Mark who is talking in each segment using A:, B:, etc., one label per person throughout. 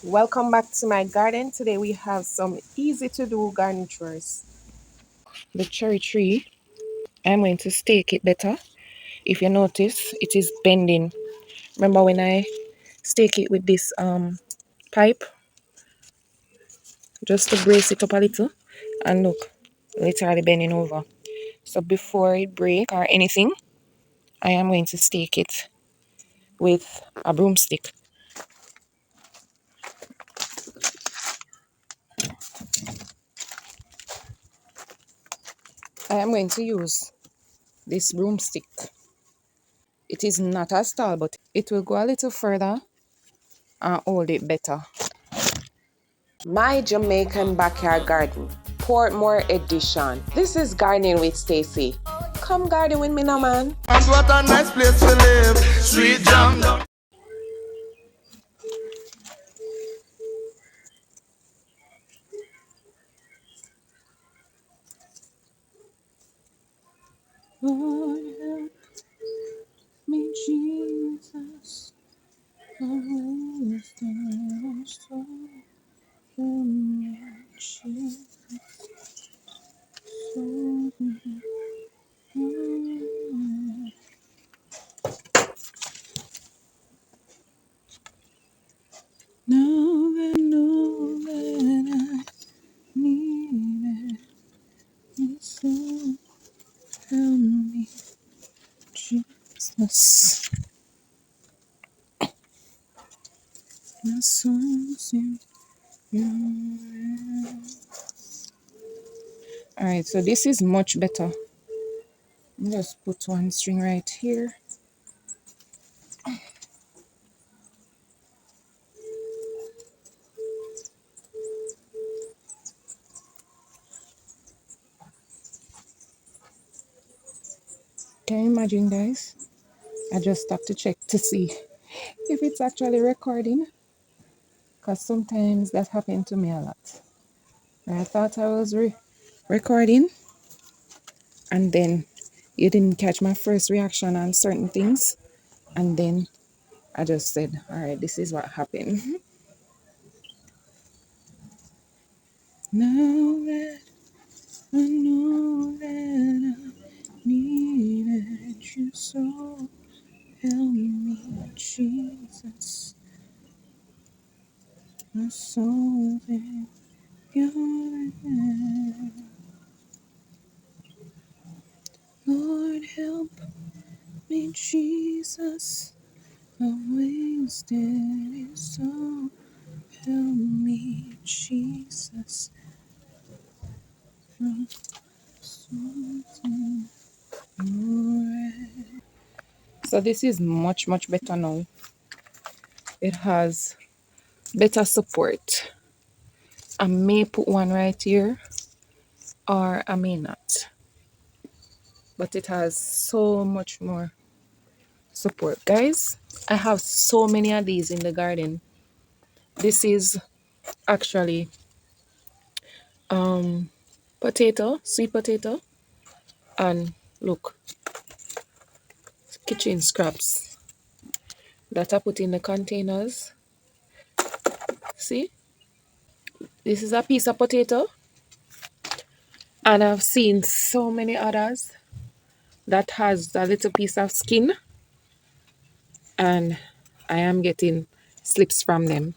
A: Welcome back to my garden. Today we have some easy to do garden chores. The cherry tree, I'm going to stake it better. If you notice, it is bending. Remember when I stake it with this pipe just to brace it up a little, and look, literally bending over. So before it break or anything, I am going to stake it with a broomstick. I am going to use this broomstick. It is not as tall, but it will go a little further and hold it better. My Jamaican Backyard Garden, Portmore Edition. This is Gardening with Stacey. Come garden with me now, man.
B: And what a nice place to live. Sweet jam down.
A: Lord, help me, Jesus. Always there, so help me, Jesus. Now I know that I need it, so help me, Jesus. My soul's in your hands. All right, so this is much better. Just put one string right here. Can you imagine, guys? I just stopped to check to see if it's actually recording, because sometimes that happened to me a lot. I thought I was recording, and then you didn't catch my first reaction on certain things, and then I just said, all right, this is what happened. Now that I know that I needed you, so help me, Jesus. My soul's in your hands. Lord, help me, Jesus. I'm wasted, so help me, Jesus. My soul's in your hands. So this is much better now. It has better support. I may put one right here, or I may not, but it has so much more support. Guys, I have so many of these in the garden. This is actually potato, sweet potato, and look, kitchen scraps that I put in the containers. See, this is a piece of potato, and I've seen so many others that has a little piece of skin, and I am getting slips from them.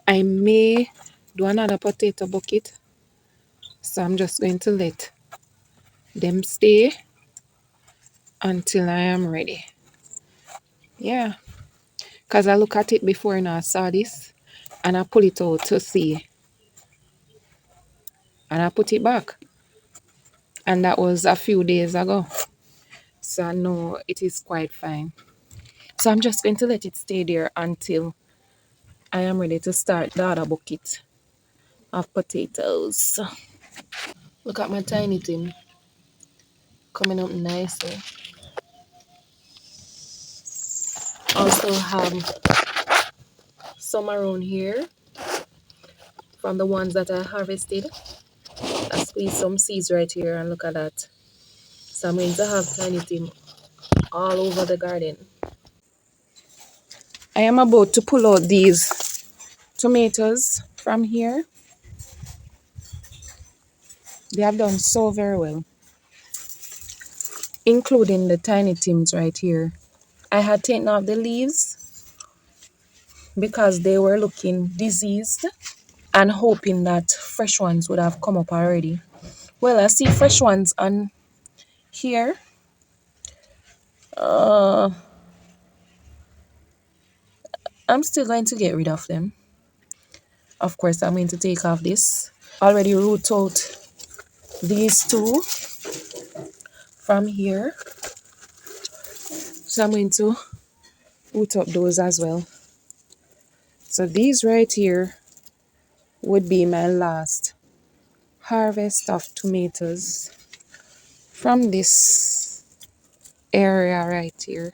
A: I may do another potato bucket, so I'm just going to let them stay until I am ready. Yeah, because I look at it before and I saw this, and I pull it out to see, and I put it back, and that was a few days ago, so I know it is quite fine. So I'm just going to let it stay there until I am ready to start the other bucket of potatoes. Look at my tiny thing coming up nicely. Also have some around here from the ones that I harvested. I squeezed some seeds right here, and look at that. So I'm going to have tiny thing all over the garden. I am about to pull out these tomatoes from here. They have done so very well, including the tiny tims right here. I had taken off the leaves because they were looking diseased and hoping that fresh ones would have come up already. Well, I see fresh ones on here. I'm still going to get rid of them. Of course, I'm going to take off this. Already root out these two from here. So I'm going to root up those as well. So these right here would be my last harvest of tomatoes from this area right here.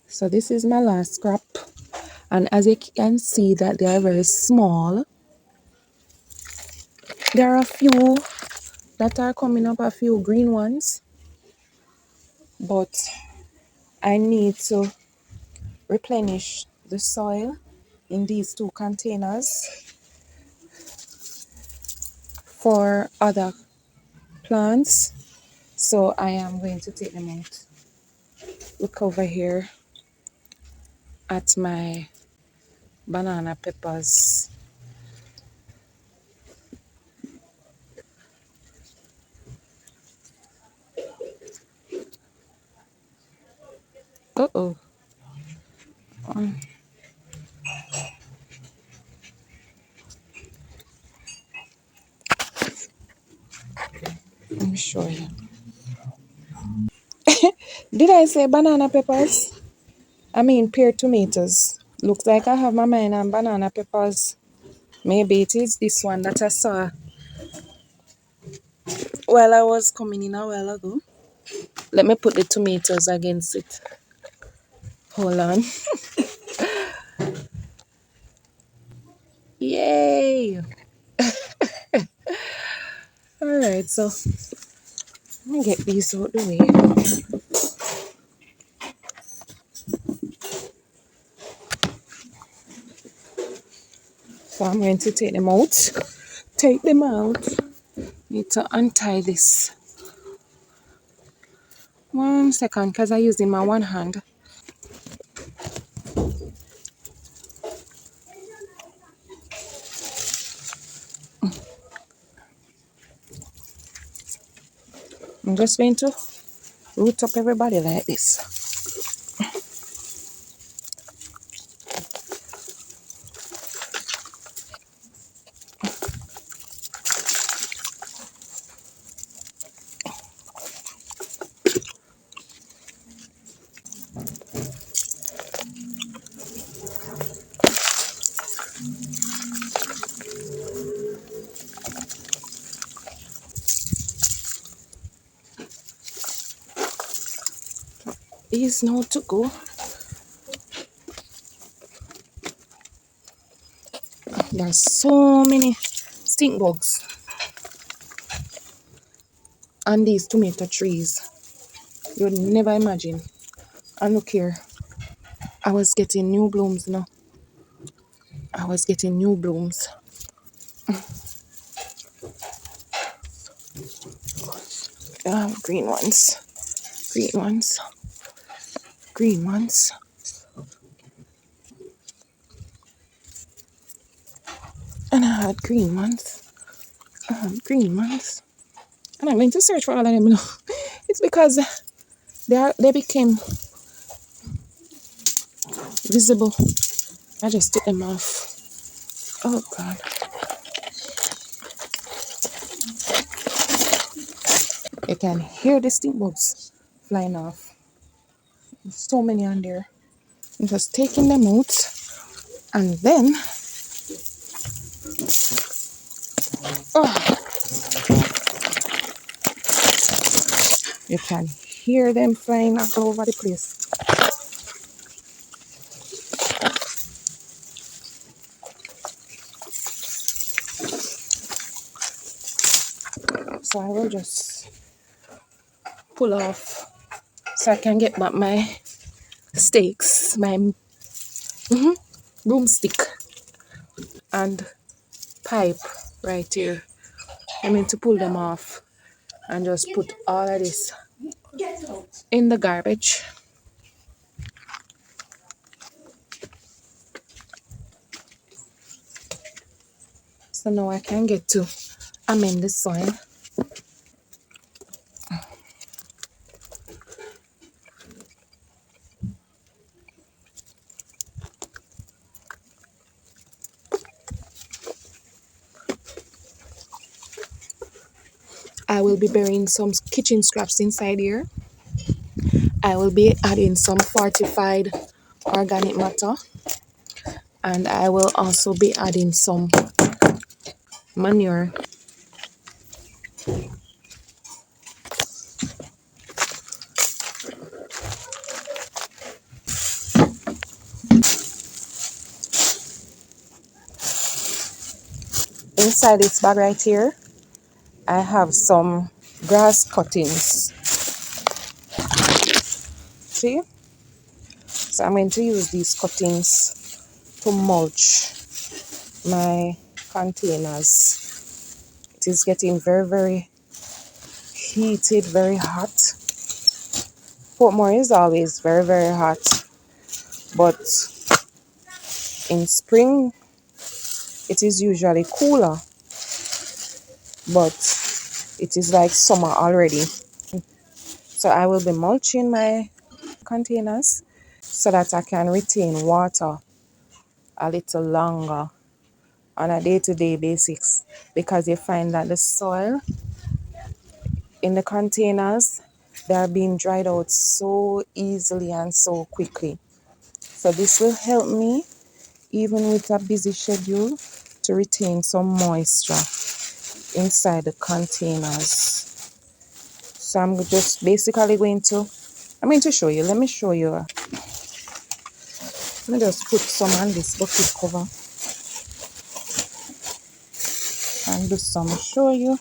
A: So this is my last crop, and as you can see that they are very small. There are a few that are coming up, a few green ones, but I need to replenish the soil in these two containers for other plants. So I am going to take them out. Look over here at my banana peppers. Uh-oh. Let me show you. Did I say banana peppers? I mean pear tomatoes. Looks like I have my mind on banana peppers. Maybe it is this one that I saw while I was coming in a while ago. Let me put the tomatoes against it. Hold on. Yay! Alright, so let me get these out the way. So I'm going to take them out. Take them out. Need to untie this. 1 second, because I use in my one hand. I'm just going to root up everybody like this. These now to go. There's so many stink bugs on these tomato trees. You'd never imagine. And look here. I was getting new blooms now. I was getting new blooms. Green ones. Green ones. Green ones. And I had green ones. Green ones. And I'm going to search for all of them now. It's because they became visible. I just took them off. Oh God. You can hear the stink bugs flying off. There's so many on there. I'm just taking them out, and then you can hear them flying all over the place. So I will just pull off so I can get back my stakes, my broomstick and pipe right here. I mean to pull them off and just put all of this in the garbage. So now I can get to amend the soil. I will be burying some kitchen scraps inside here. I will be adding some fortified organic matter, and I will also be adding some manure. Inside this bag right here, I have some grass cuttings. See? So I'm going to use these cuttings to mulch my containers. It is getting very, very heated, very hot. Portmore is always very, very hot, but in spring it is usually cooler, but it is like summer already. So I will be mulching my containers so that I can retain water a little longer on a day-to-day basis, because you find that the soil in the containers, they are being dried out so easily and so quickly. So this will help me, even with a busy schedule, to retain some moisture inside the containers. So I'm just basically going to show you. Let me show you. Let me just put some on this bucket cover and do some show you.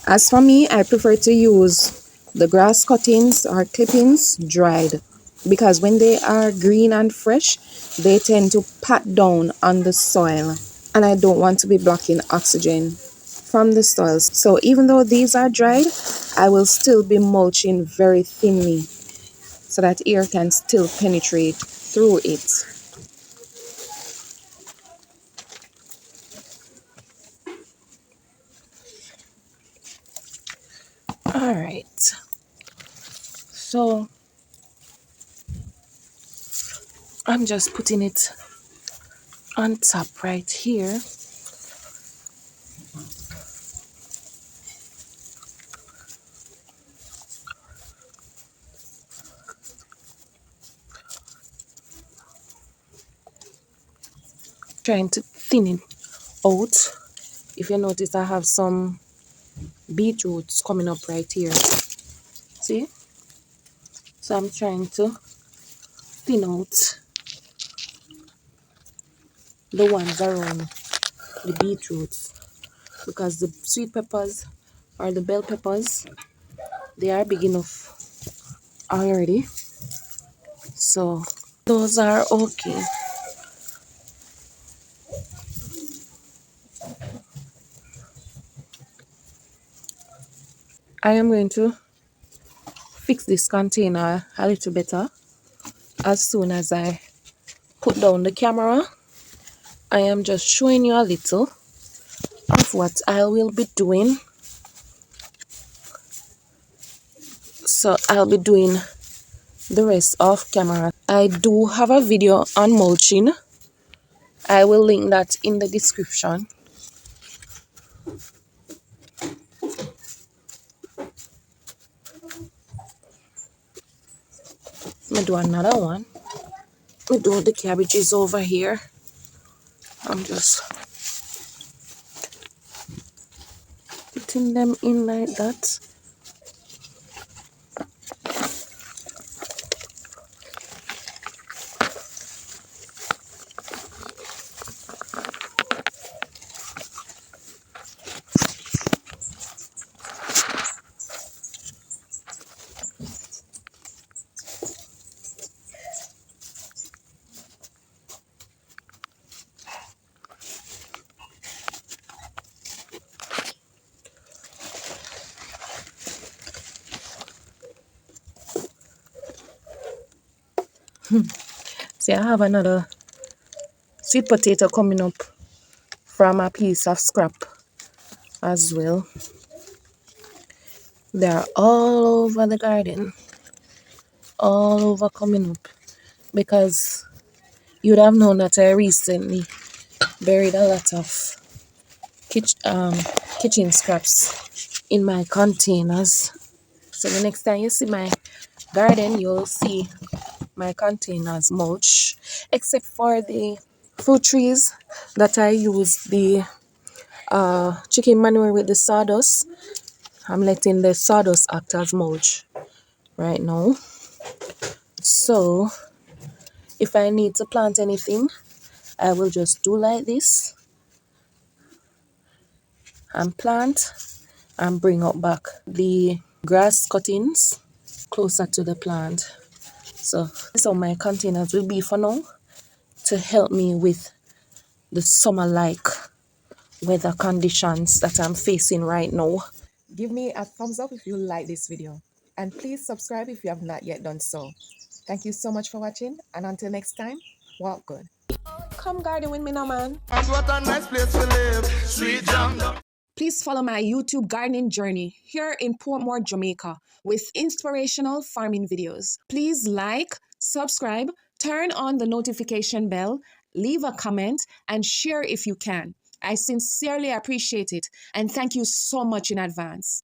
A: As for me, I prefer to use the grass cuttings or clippings dried, because when they are green and fresh, they tend to pat down on the soil, and I don't want to be blocking oxygen from the soil. So even though these are dried, I will still be mulching very thinly so that air can still penetrate through it. All right. So I'm just putting it on top right here. Trying to thin it out. If you notice, I have some beetroots coming up right here. See? So I'm trying to thin out the ones around the beetroots, because the sweet peppers or the bell peppers, they are big enough already. So those are okay. I am going to fix this container a little better as soon as I put down the camera. I am just showing you a little of what I will be doing. So I'll be doing the rest off camera. I do have a video on mulching. I will link that in the description. Let me do another one. Let me do the cabbages over here. I'm just putting them in like that. See, I have another sweet potato coming up from a piece of scrap as well. They're all over the garden, all over coming up, because you'd have known that I recently buried a lot of kitchen scraps in my containers. So the next time you see my garden, you'll see my containers mulch, except for the fruit trees that I use the chicken manure with the sawdust. I'm letting the sawdust act as mulch right now. So if I need to plant anything, I will just do like this and plant and bring up back the grass cuttings closer to the plant. So this is how my containers will be for now, to help me with the summer-like weather conditions that I'm facing right now. Give me a thumbs up if you like this video, and please subscribe if you have not yet done so. Thank you so much for watching, and until next time, walk good. Come garden with me now, man.
B: And what a nice place to live. Sweet jam.
A: Please follow my YouTube gardening journey here in Portmore, Jamaica, with inspirational farming videos. Please like, subscribe, turn on the notification bell, leave a comment, and share if you can. I sincerely appreciate it, and thank you so much in advance.